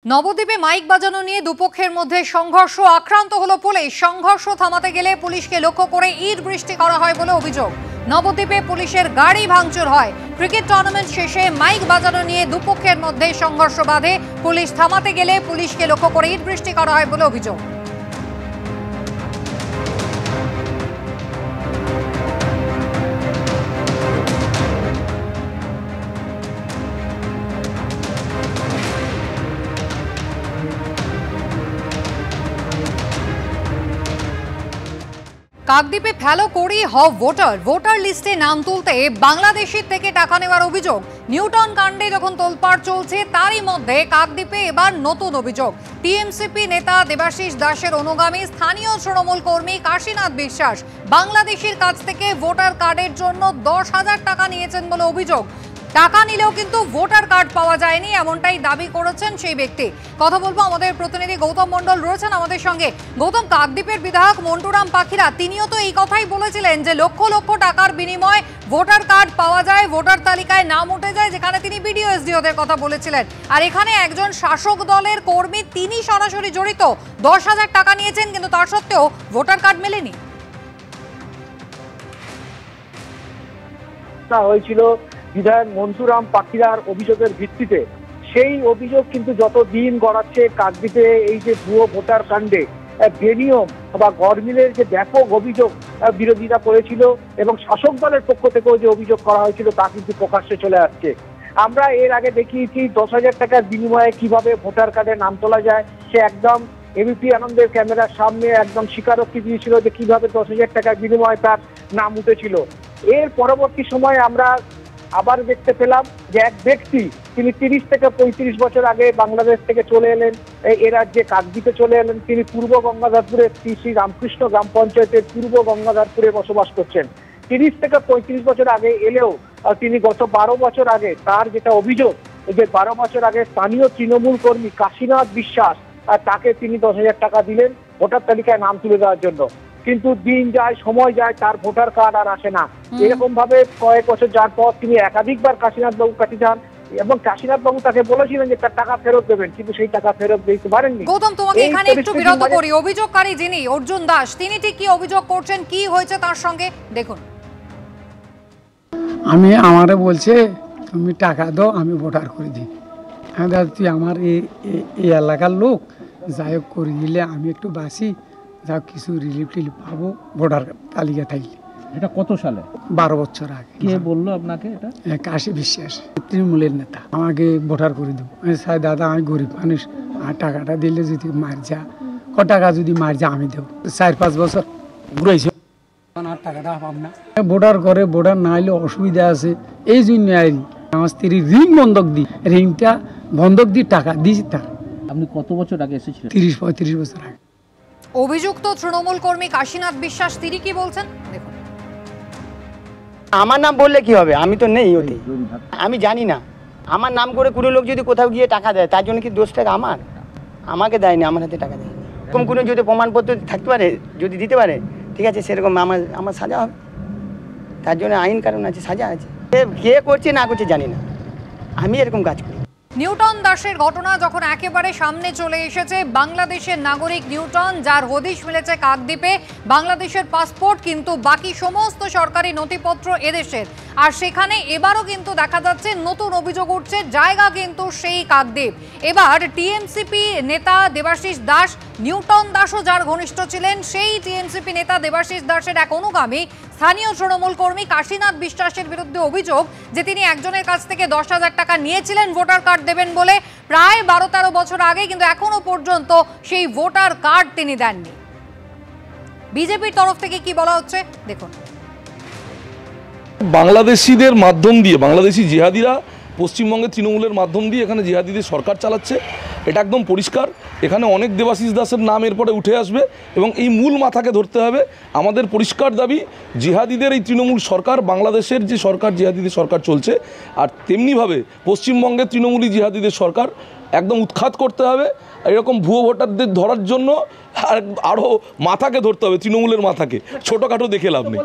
নবদ্বীপে মাইক বাজানো নিয়ে দুপক্ষের মধ্যে সংঘর্ষ, আক্রান্ত হলো পুলিশ। সংঘর্ষ থামাতে গেলে পুলিশকে লক্ষ্য করে ইট বৃষ্টি করা হয় বলে অভিযোগ। নবদ্বীপে পুলিশের গাড়ি ভাঙচুর হয়। ক্রিকেট টুর্নামেন্ট শেষে মাইক বাজানো নিয়ে দুপক্ষের মধ্যে সংঘর্ষ বাধে। পুলিশ থামাতে গেলে পুলিশকে লক্ষ্য করে ইট বৃষ্টি করা হয় বলে অভিযোগ। কাকদ্বীপে ফেলো করি হও ভোটার লিস্টে নাম তুলতে বাংলাদেশের থেকে টাকা নেওয়ার অভিযোগ। নিউটন কাণ্ডে যখন তোলপাড় চলছে তারই মধ্যে কাকদ্বীপে এবার নতুন অভিযোগ। টিএমসিপি নেতা দেবাশিস দাসের অনুগামী স্থানীয় তৃণমূল কর্মী কাশীনাথ বিশ্বাস বাংলাদেশের কাছ থেকে ভোটার কার্ডের জন্য 10,000 টাকা নিয়েছেন বলে অভিযোগ। টাকা নিলেও কিন্তু ভোটার কার্ড পাওয়া যায়নি, এমনটাই দাবি করেছেন সেই ব্যক্তি। কথা বলবো, আমাদের প্রতিনিধি গৌতম মণ্ডল রয়েছেন আমাদের সঙ্গে। গৌতম, কাকদ্বীপের বিধায়ক মন্টুরাম পাখিরা তিনিও তো এই কথাই বলেছিলেন যে লক্ষ লক্ষ টাকার বিনিময়ে ভোটার কার্ড পাওয়া যায়, ভোটার তালিকায় নাম উঠে যায়, যেখানে তিনি বিডিও এসডিওদের কথা বলেছিলেন। আর এখানে একজন শাসক দলের কর্মী, তিনি সরাসরি জড়িত, 10,000 টাকা নিয়েছেন, কিন্তু তার সত্ত্বেও ভোটার কার্ড মেলেনি। হয়েছিল বিধায়ক মন্টুরাম পাখিরার অভিযোগের ভিত্তিতে। সেই অভিযোগ কিন্তু যত দিন গড়াচ্ছে, কাকদ্বীপে এই যে ভুয়ো ভোটার কাণ্ডে বেনিয়ম বা গরমিলের যে ব্যাপক অভিযোগ বিরোধীরা করেছিল এবং শাসক দলের পক্ষ থেকেও যে অভিযোগ করা হয়েছিল তা কিন্তু প্রকাশ্যে চলে আসছে। আমরা এর আগে দেখিয়েছি 10,000 টাকার বিনিময়ে কিভাবে ভোটার কার্ডে নাম তোলা যায়। সে একদম এবিপি আনন্দের ক্যামেরার সামনে একদম স্বীকারোক্তি দিয়েছিল যে কিভাবে 10,000 টাকার বিনিময়ে তার নাম উঠেছিল। এর পরবর্তী সময়ে আমরা আবার দেখতে পেলাম যে এক ব্যক্তি, তিনি 30 থেকে 35 বছর আগে বাংলাদেশ থেকে চলে এলেন এ রাজ্যে, কাকদ্বীপে চলে এলেন। তিনি পূর্ব গঙ্গাধরপুরের শ্রী রামকৃষ্ণ গ্রাম পঞ্চায়েতের পূর্ব গঙ্গাধরপুরে বসবাস করছেন। 30 থেকে 35 বছর আগে এলেও তিনি গত 12 বছর আগে, তার যেটা অভিযোগ যে 12 বছর আগে স্থানীয় তৃণমূল কর্মী কাশীনাথ বিশ্বাস তাকে তিনি 10,000 টাকা দিলেন ভোটার তালিকায় নাম তুলে দেওয়ার জন্য। কিন্তু দিন যায়, সময় যায়, তার ভোটার কার্ড আর আসে না। এরকম ভাবে কয়েক বছর যার পর তিনি একাধিকবার কাশীনাথ বাবুর কাছে যান এবং কাশীনাথ বাবু তাকে বলেছিলেন যে তার টাকা ফেরত দেবেন, কিন্তু সেই টাকা ফেরত দিতে পারেননি। গৌতম, তোমাকে এখানে একটু বিরত করি। অভিযোগকারী যিনি অর্জুন দাস, তিনি ঠিক কি অভিযোগ করছেন, কি হয়েছে তার সঙ্গে দেখুন। আমারে বলছে তুমি টাকা দাও, আমি ভোটার করে দিই। আমি তুই আমার এই এলাকার লোক, যাই হোক করে দিলে আমি একটু বাঁচি, যা কিছু রিলিফ টিলিফ পাবো ভোটার তালিকা থাকলে। এটা কত সালে? 12 বছর আগে। কে বললো আপনাকে এটা? কাশী বিশ্বাস, তৃণমূলের নেতা, আমাকে ভোটার করে দেবো। স্যার দাদা, আমি গরিব মানুষ, আর টাকাটা দিলে যদি মার যা, টাকা যদি মার যা আমি দেবো। 4-5 বছর ঘুরাইছি, আর টাকাটা পাব না। ভোটার করে, ভোটার না হলে অসুবিধা আছে, এই জন্য আমার স্ত্রীর ঋণ বন্ধক দিই, ঋণটা বন্ধক দিয়ে টাকা দিয়েছি তার। আপনি কত বছর আগে এসেছিলেন? 30-35 বছর আগে। অভিযুক্ত তৃণমূল কর্মী কাশীনাথ বিশ্বাস তিনি কি বলছেন দেখুন। আমার নাম বললে কি হবে? আমি তো নেই ওতে, আমি জানি না। আমার নাম করে কোনো লোক যদি কোথাও গিয়ে টাকা দেয়, তার জন্য কি দোষটা আমার? আমাকে দেয়নি, আমার হাতে টাকা দেয়নি। এরকম কোনো যদি প্রমাণপত্র থাকতে পারে, যদি দিতে পারে, ঠিক আছে, সেরকম আমার সাজা হবে। তার জন্য আইন কারণ আছে, সাজা আছে। কে করছে না করছে জানি না, আমি এরকম কাজ করি। নিউটন দাসের ঘটনা যখন একেবারে সামনে চলে এসেছে, বাংলাদেশের নাগরিক নিউটন, যার হদিশ মিলেছে কাকদ্বীপে, বাংলাদেশের পাসপোর্ট কিন্তু বাকি সমস্ত সরকারি নথিপত্র এদেশের, আর সেখানে এবারও কিন্তু দেখা যাচ্ছে নতুন অভিযোগ উঠছে, জায়গা কিন্তু সেই কাকদ্বীপ। এবার টিএমসিপি নেতা দেবাশিস দাস, নিউটন দাসও যার ঘনিষ্ঠ ছিলেন, সেই টিএমসিপি নেতা দেবাশিস দাসের এক অনুগামী স্থানীয় তৃণমূল কর্মী কাশীনাথ বিশ্বাসের বিরুদ্ধে অভিযোগ যে তিনি একজনের কাছ থেকে 10,000 টাকা নিয়েছিলেন ভোটার কার্ড দেবেন বলে, প্রায় 12-13 বছর আগে, কিন্তু এখনো পর্যন্ত সেই ভোটার কার্ড তিনি দেননি। বিজেপির তরফ থেকে কি বলা হচ্ছে দেখুন। বাংলাদেশিদের মাধ্যম দিয়ে, বাংলাদেশি জিহাদিরা পশ্চিমবঙ্গের তৃণমূলের মাধ্যম দিয়ে এখানে জিহাদিদের সরকার চালাচ্ছে, এটা একদম পরিষ্কার। এখানে অনেক দেবাশিস দাসের নাম এরপরে উঠে আসবে এবং এই মূল মাথাকে ধরতে হবে। আমাদের পরিষ্কার দাবি, জিহাদিদের এই তৃণমূল সরকার, বাংলাদেশের যে সরকার, জিহাদিদের সরকার চলছে, আর তেমনিভাবে পশ্চিমবঙ্গের তৃণমূলী জিহাদিদের সরকার একদম উৎখাত করতে হবে। এরকম ভুয়ো ভোটারদের ধরার জন্য আরও মাথাকে ধরতে হবে, তৃণমূলের মাথাকে, ছোটোখাটো দেখে লাভ নেই।